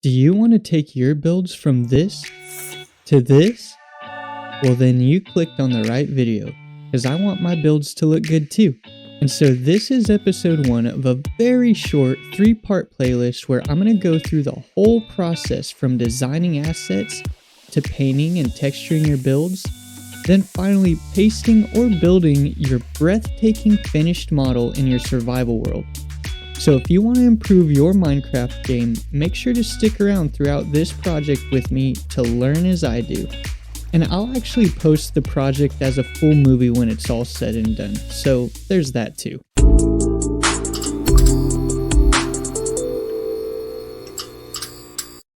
Do you want to take your builds from this to this? Well, then you clicked on the right video, because I want my builds to look good too. And so this is episode 1 of a very short 3-part playlist where I'm going to go through the whole process from designing assets to painting and texturing your builds, then finally pasting or building your breathtaking finished model in your survival world. So if you want to improve your Minecraft game, make sure to stick around throughout this project with me to learn as I do. And I'll actually post the project as a full movie when it's all said and done, so there's that too.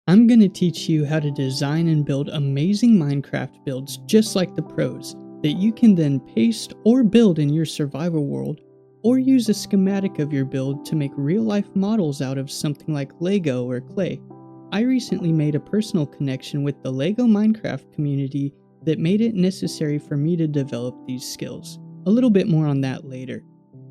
I'm going to teach you how to design and build amazing Minecraft builds just like the pros, that you can then paste or build in your survival world, or use a schematic of your build to make real-life models out of something like Lego or clay. I recently made a personal connection with the Lego Minecraft community that made it necessary for me to develop these skills. A little bit more on that later.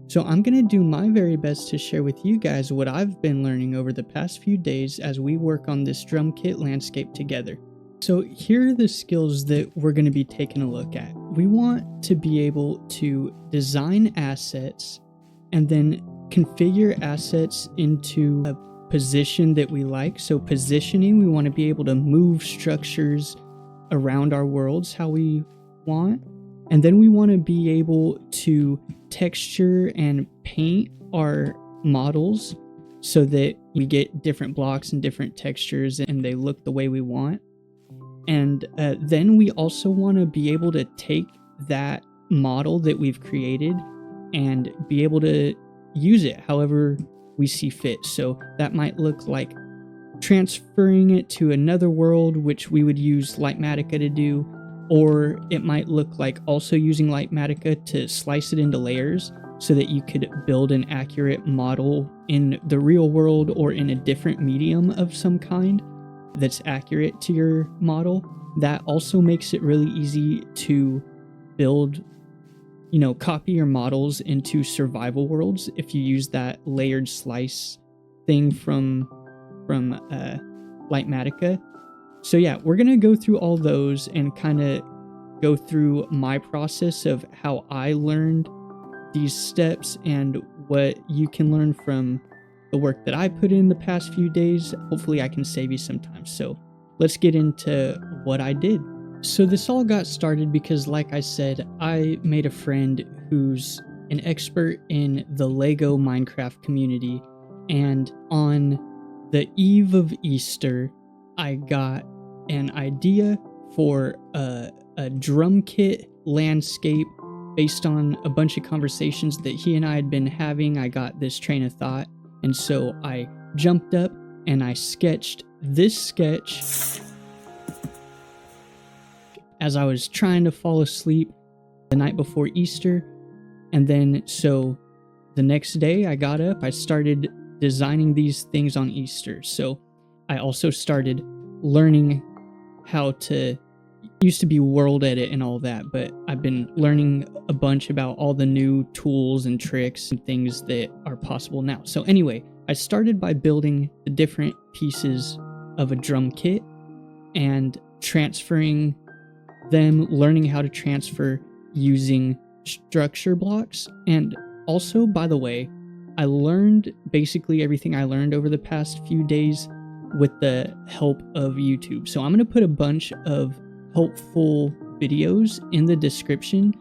So I'm going to do my very best to share with you guys what I've been learning over the past few days as we work on this drum kit landscape together. So here are the skills that we're going to be taking a look at. We want to be able to design assets and then configure assets into a position that we like. So positioning, we want to be able to move structures around our worlds how we want. And then we want to be able to texture and paint our models so that we get different blocks and different textures and they look the way we want. And then we also want to be able to take that model that we've created and be able to use it however we see fit. So that might look like transferring it to another world, which we would use Lightmatica to do, or it might look like also using Litematica to slice it into layers so that you could build an accurate model in the real world or in a different medium of some kind that's accurate to your model. That also makes it really easy to build, copy your models into survival worlds if you use that layered slice thing from Litematica. So yeah, we're going to go through all those and kind of go through my process of how I learned these steps and what you can learn from the work that I put in the past few days. Hopefully I can save you some time. So let's get into what I did. So this all got started because, like I said, I made a friend who's an expert in the Lego Minecraft community, and on the eve of Easter, I got an idea for a drum kit landscape based on a bunch of conversations that he and I had been having. I got this train of thought, and so I jumped up and I sketched this sketch as I was trying to fall asleep the night before Easter. And then so the next day I got up, I started designing these things on Easter. So I also started learning how to, used to be world edit and all that, but I've been learning a bunch about all the new tools and tricks and things that are possible now. So anyway, I started by building the different pieces of a drum kit and transferring them, learning how to transfer using structure blocks. And also, by the way, I learned basically everything I learned over the past few days with the help of YouTube. So I'm going to put a bunch of helpful videos in the description.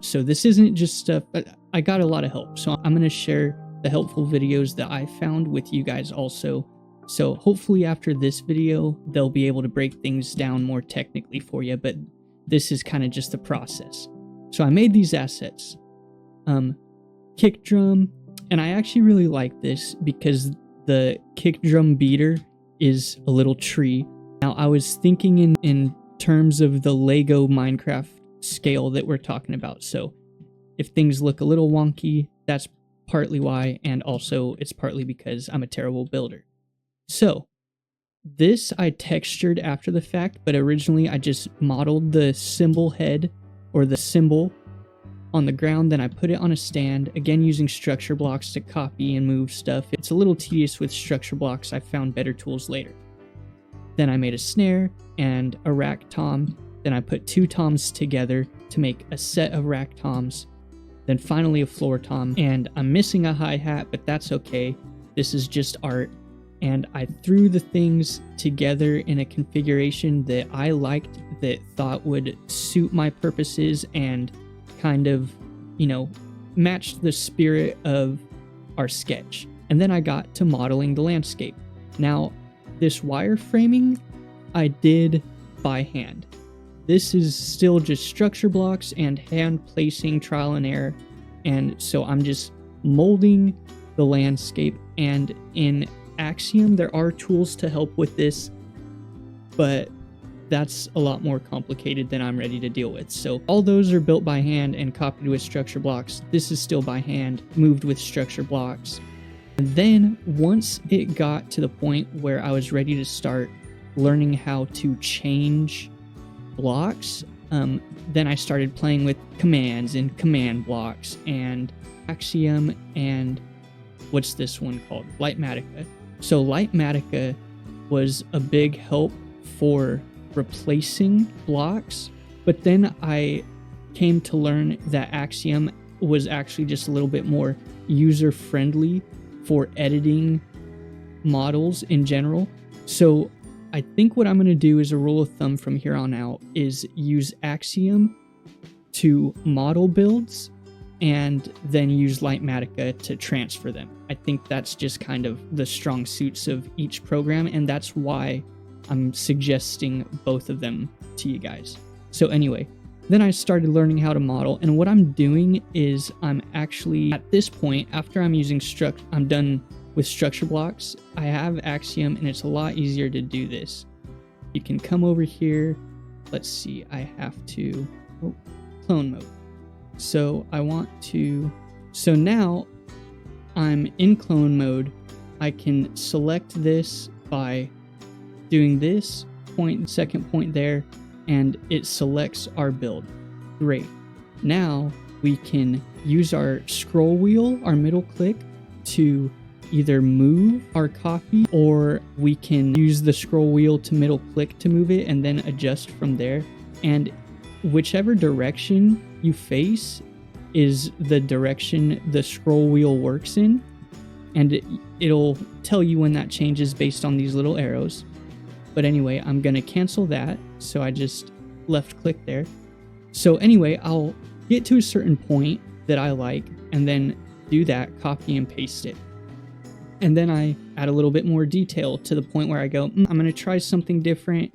So this isn't just stuff, but I got a lot of help. So I'm going to share the helpful videos that I found with you guys also. So hopefully after this video, they'll be able to break things down more technically for you, but this is kind of just the process. So I made these assets. Kick drum, and I actually really like this because the kick drum beater is a little tree. Now I was thinking in terms of the Lego Minecraft scale that we're talking about. So if things look a little wonky, that's partly why, and also it's partly because I'm a terrible builder. So this I textured after the fact, but originally I just modeled the symbol head or the symbol on the ground, then I put it on a stand, again using structure blocks to copy and move stuff. It's a little tedious with structure blocks. I found better tools later. Then I made a snare and a rack tom. Then I put 2 toms together to make a set of rack toms. Then finally a floor tom. And I'm missing a hi-hat, but that's okay. This is just art. And I threw the things together in a configuration that I liked, that thought would suit my purposes and kind of, you know, matched the spirit of our sketch. And then I got to modeling the landscape. Now, this wireframing I did by hand. This is still just structure blocks and hand placing, trial and error. And so I'm just molding the landscape, and in Axiom there are tools to help with this, but that's a lot more complicated than I'm ready to deal with. So all those are built by hand and copied with structure blocks. This is still by hand, moved with structure blocks. And then once it got to the point where I was ready to start learning how to change blocks, then I started playing with commands and command blocks and Axiom and what's this one called? Lightmatica. So Lightmatica was a big help for replacing blocks, but then I came to learn that Axiom was actually just a little bit more user-friendly for editing models in general. So I think what I'm going to do as a rule of thumb from here on out is use Axiom to model builds and then use Litematica to transfer them. I think that's just kind of the strong suits of each program, and that's why I'm suggesting both of them to you guys. So anyway, then I started learning how to model, and what I'm doing is I'm actually, at this point, after I'm using I'm done with structure blocks, I have Axiom, and it's a lot easier to do this. You can come over here. Let's see, I have to, clone mode. So so now I'm in clone mode. I can select this by doing this point, second point there, and it selects our build. Great. Now we can use our scroll wheel, our middle click, to either move our copy, or we can use the scroll wheel to middle click to move it and then adjust from there. And whichever direction you face is the direction the scroll wheel works in, and it'll tell you when that changes based on these little arrows. But anyway, I'm gonna cancel that, so I just left click there. So anyway, I'll get to a certain point that I like and then do that, copy and paste it. And then I add a little bit more detail to the point where I go, I'm gonna try something different,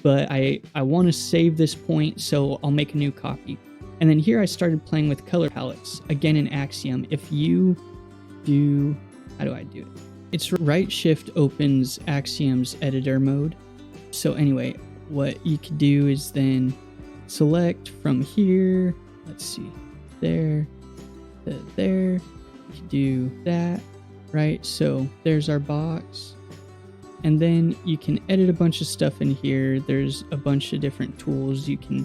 but I want to save this point, so I'll make a new copy. And then here I started playing with color palettes, again in Axiom. If you do, how do I do it? It's right shift opens Axiom's editor mode. So anyway, what you could do is then select from here, let's see, there, there, you can do that, right? So there's our box. And then you can edit a bunch of stuff in here. There's a bunch of different tools. You can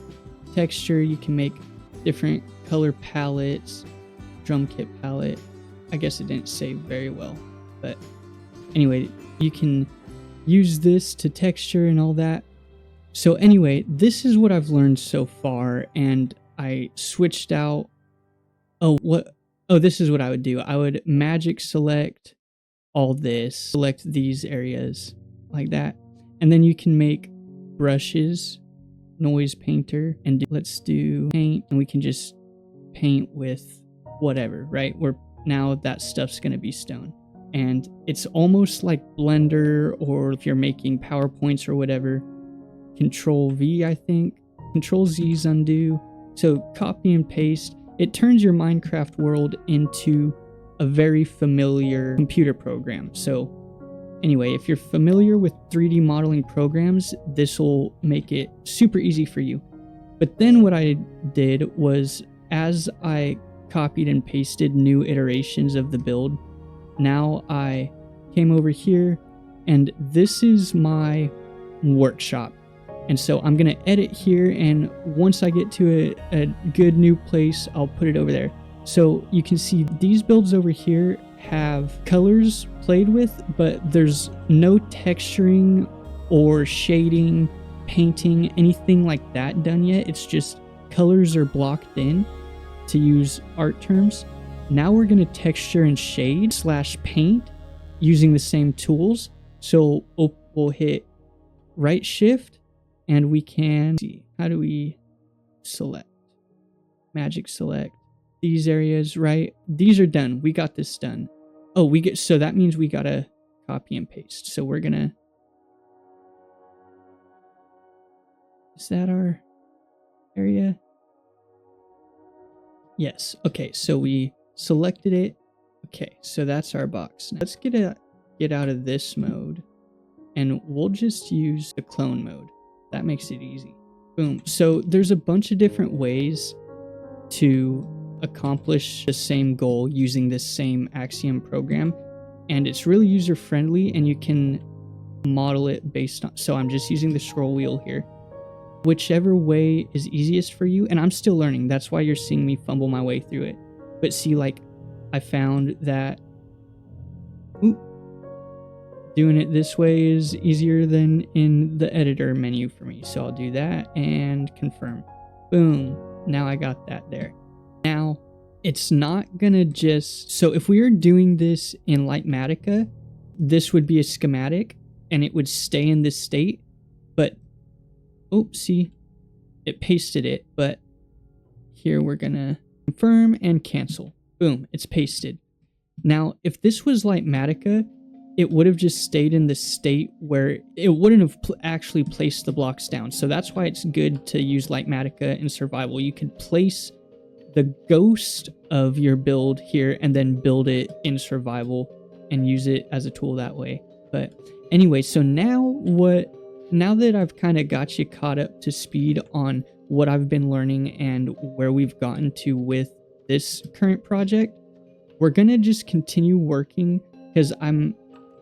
texture, you can make different color palettes, drum kit palette. I guess it didn't save very well, but anyway, you can use this to texture and all that. So anyway, this is what I've learned so far, and I switched out. This is what I would do. I would magic select all this, select these areas like that, and then you can make brushes, noise painter, and let's do paint, and we can just paint with whatever, right? Now that stuff's going to be stone, and it's almost like Blender, or if you're making PowerPoints or whatever, Control V, I think. Control Z is undo. So copy and paste. It turns your Minecraft world into a very familiar computer program. So anyway, if you're familiar with 3D modeling programs, this will make it super easy for you. But then what I did was, as I copied and pasted new iterations of the build, now I came over here, and this is my workshop. And so I'm going to edit here, and once I get to a good new place, I'll put it over there. So you can see these builds over here have colors played with, but there's no texturing or shading, painting, anything like that done yet. It's just colors are blocked in, to use art terms. Now we're going to texture and shade / paint using the same tools. So we'll hit right shift and we can see, how do we select? Magic select these areas, right? These are done. We got this done. Oh, so that means we gotta copy and paste. So we're gonna, is that our area? Yes. Okay, so we selected it. Okay, so that's our box. Let's get out of this mode and we'll just use the clone mode. That makes it easy. Boom. So there's a bunch of different ways to accomplish the same goal using this same Axiom program, and it's really user friendly, and you can model it based on, so I'm just using the scroll wheel here. Whichever way is easiest for you, and I'm still learning, that's why you're seeing me fumble my way through it. But see, like, I found that doing it this way is easier than in the editor menu for me. So I'll do that and confirm. Boom. Now I got that there. Now it's not gonna just, so if we were doing this in Litematica, this would be a schematic and it would stay in this state, but see, it pasted it, but here we're gonna confirm and cancel. Boom, it's pasted. Now, if this was Litematica, it would have just stayed in the state where it wouldn't have actually placed the blocks down. So that's why it's good to use Litematica in survival. You could place the ghost of your build here and then build it in survival and use it as a tool that way. But anyway, so now that I've kind of got you caught up to speed on what I've been learning and where we've gotten to with this current project, we're gonna just continue working because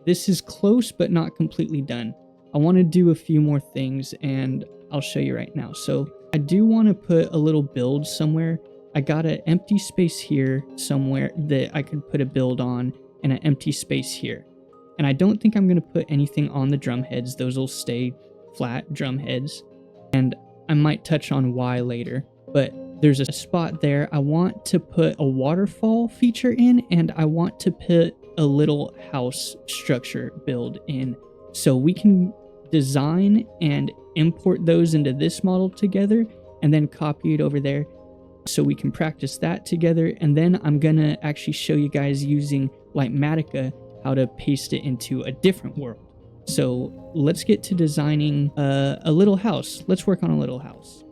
this is close but not completely done. I want to do a few more things and I'll show you right now. So I do want to put a little build somewhere. I got an empty space here somewhere that I could put a build on, and an empty space here. And I don't think I'm going to put anything on the drum heads. Those will stay flat drum heads. And I might touch on why later, but there's a spot there. I want to put a waterfall feature in, and I want to put a little house structure build in, so we can design and import those into this model together and then copy it over there so we can practice that together. And then I'm gonna actually show you guys using Litematica how to paste it into a different world. So let's get to designing a little house. Let's work on a little house.